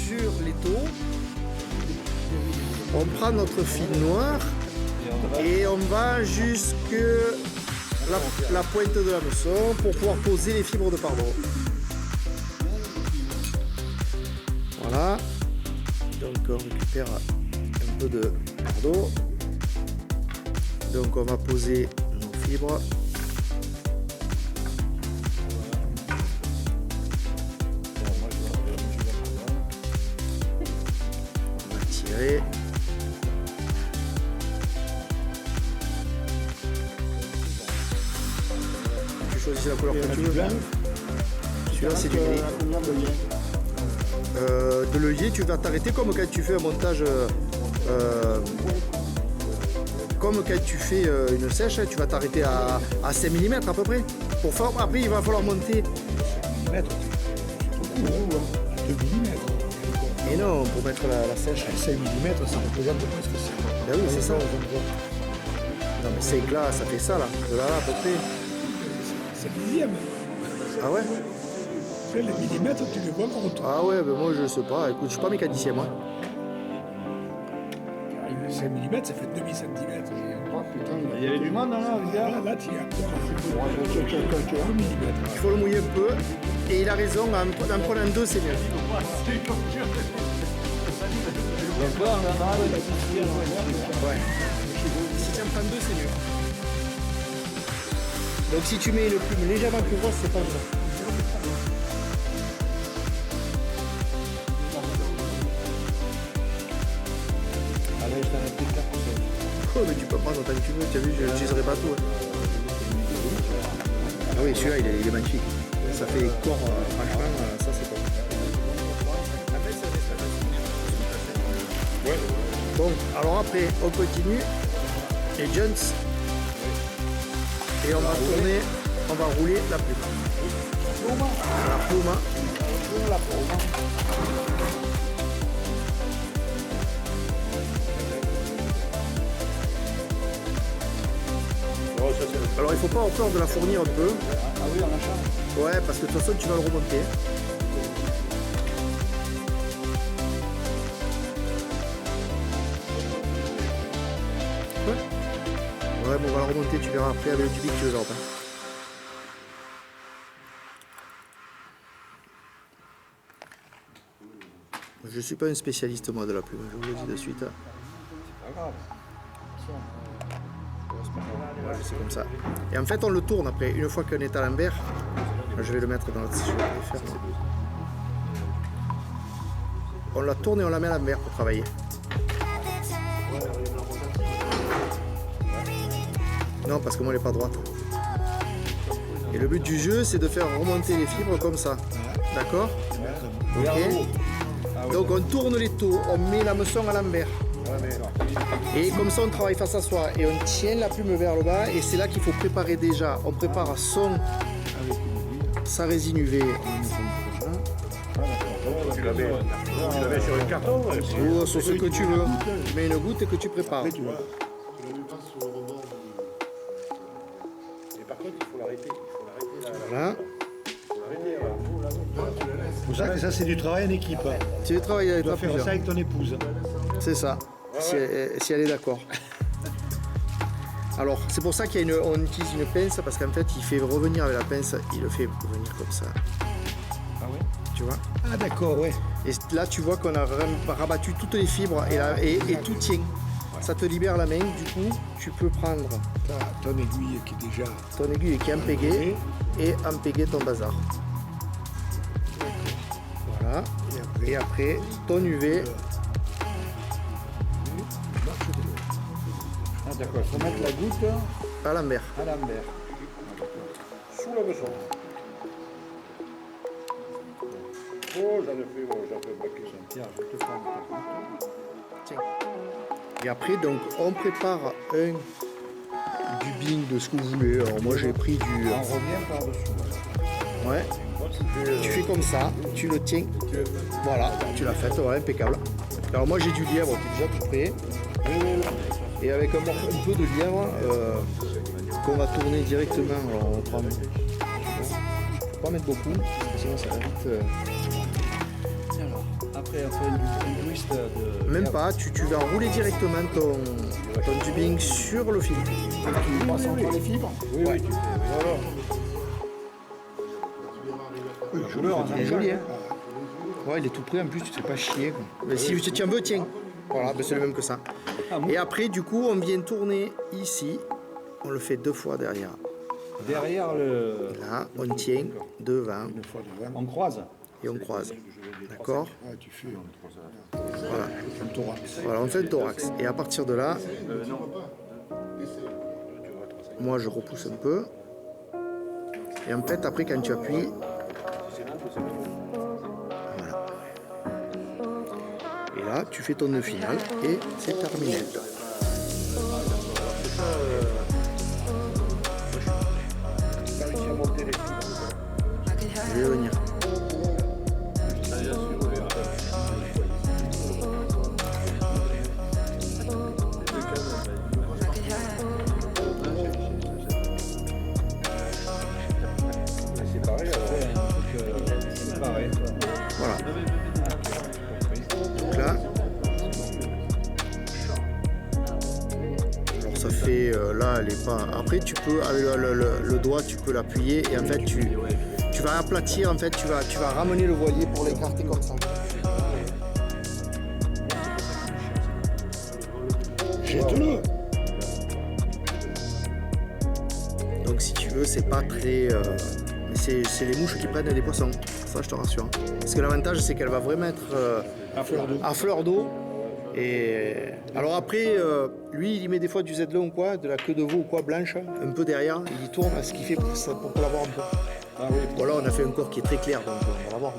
sur les taux. On prend notre fil noir et on va jusque la pointe de la hameçon pour pouvoir poser les fibres de pardon. Voilà. Donc on récupère un peu de pardon. Donc on va poser nos fibres. On va tirer. Tu choisis la couleur que tu veux. Celui-là c'est du gris. De l'œillet, tu vas t'arrêter comme quand tu fais un montage. Comme quand tu fais une sèche, tu vas t'arrêter à 5 mm à peu près. Pour faire, après, il va falloir monter. 5 mm, c'est beaucoup, hein. 2 mm. Et non, pour mettre la sèche. 5 mm, ça représente presque ça. Ben oui, c'est ça. Non, mais 5 là, ça fait ça là. De là, à peu près. C'est millième. Ah ouais? Les millimètres, tu les vois quand on tourne. Ah ouais, ben moi je sais pas. Écoute, je suis pas mécanicien moi. 5 mm, ça fait demi centimètre. Il y avait du monde là, regarde. Là, tu as 2 mm. Il faut le mouiller un peu. Et il a raison, en prenant 2 c'est mieux. Ouais. Si tu en prends 2 c'est mieux. Donc si tu mets le plume légèrement plus grosse, c'est pas grave. Allez, je t'en ai pris 4 pour ça. Oh mais tu peux prendre autant que tu veux, tu as vu, je n'utiliserai pas tout. Ah oui, celui-là il est magnifique. Ça fait corps, franchement, ça c'est bon. Ouais. Bon, alors après on continue, les joints. Et on va tourner, on va rouler la plume. La plume. La plume. Alors il faut pas avoir peur de la fournir un peu. Ah oui, on a Ouais, parce que de toute façon tu vas le remonter. Ouais, bon on va le remonter, tu verras après avec le tubic tu les auras pas. Je suis pas un spécialiste moi de la plume, je vous le dis de suite. C'est pas grave. Voilà, c'est comme ça. Et en fait on le tourne après, une fois qu'on est à l'envers, je vais le mettre dans la je vais le faire. On la tourne et on la met à l'envers pour travailler. Non, parce que moi elle n'est pas droite. Et le but du jeu c'est de faire remonter les fibres comme ça. D'accord? Ok. Donc on tourne les taux, on met l'hameçon à l'envers. Et comme ça on travaille face à soi et on tient la plume vers le bas et c'est là qu'il faut préparer déjà. On prépare sa résine UV. Tu l'avais sur le carton Ou sur ce que tu veux. Mais une goutte que tu prépares. Et par contre, il faut l'arrêter. Voilà. C'est pour ça que ça, c'est du travail en équipe. Tu travailles avec Tu dois toi faire ça plusieurs. avec ton épouse. C'est ça. Si elle est d'accord. Alors c'est pour ça qu'on utilise une pince parce qu'en fait il fait revenir avec la pince, il le fait revenir comme ça. Ah oui? Tu vois? Ah d'accord, ouais. Et là tu vois qu'on a rabattu toutes les fibres et tout tient. Ça te libère la main, du coup tu peux prendre T'as ton aiguille qui est déjà... ton aiguille qui est empéguée et empéguer ton bazar. Voilà. Et après ton UV. Ah d'accord, il faut mettre la goutte À l'envers. à l'envers. Sous la maison. Oh, j'en ai fait baquer ça. Tiens, je vais te prendre ta goutte. Tiens. Et après, donc, on prépare du bing de ce que vous voulez. Alors, moi, j'ai pris du. On revient par-dessus. Ouais. Tu fais comme ça, tu le tiens. Voilà, tu l'as fait, ouais, impeccable. Alors, moi, j'ai du lièvre qui est déjà tout prêt. Et avec un peu de lièvre qu'on va tourner directement. Alors, on prend. Faut pas mettre beaucoup, sinon ça va vite. Alors, après faire un twist de... Même pas, tu vas rouler directement ton tubing sur le fil. Tu passes entre les fibres. Oui, oui, tu fais. Voilà. Il est joli, hein. Ouais, il est tout prêt en plus, tu te fais pas chier, quoi. Mais si tu en veux, tiens. Voilà, ben c'est le même que ça. Et après, du coup, on vient tourner ici. On le fait 2 fois derrière. Derrière le... Là, on tient devant Une fois devant. On croise. et on croise. D'accord? Ouais, tu fais Voilà. un thorax. Voilà, on fait le thorax. Et à partir de là, moi je repousse un peu. Et en fait, après, quand tu appuies, voilà. Et là, tu fais ton nœud final et c'est terminé. Je vais venir. C'est pareil, alors. C'est pareil. Voilà. Donc là, alors ça fait là, elle est pas. Après, tu peux avec le doigt, tu peux l'appuyer et en fait, tu vas aplatir. En fait, tu vas ramener le voilier pour l'écarter comme ça. Jette-le. Donc si tu veux, c'est pas très. Mais c'est les mouches qui prennent des poissons. Ça, je te rassure. Parce que l'avantage, c'est qu'elle va vraiment être À fleur d'eau. Et alors après, lui, il y met des fois du Z-Long ou quoi, de la queue de veau ou quoi, blanche, un peu derrière. Il y tourne à ce qu'il fait pour l'avoir un peu. Ah oui. Voilà, on a fait un corps qui est très clair, donc on va l'avoir.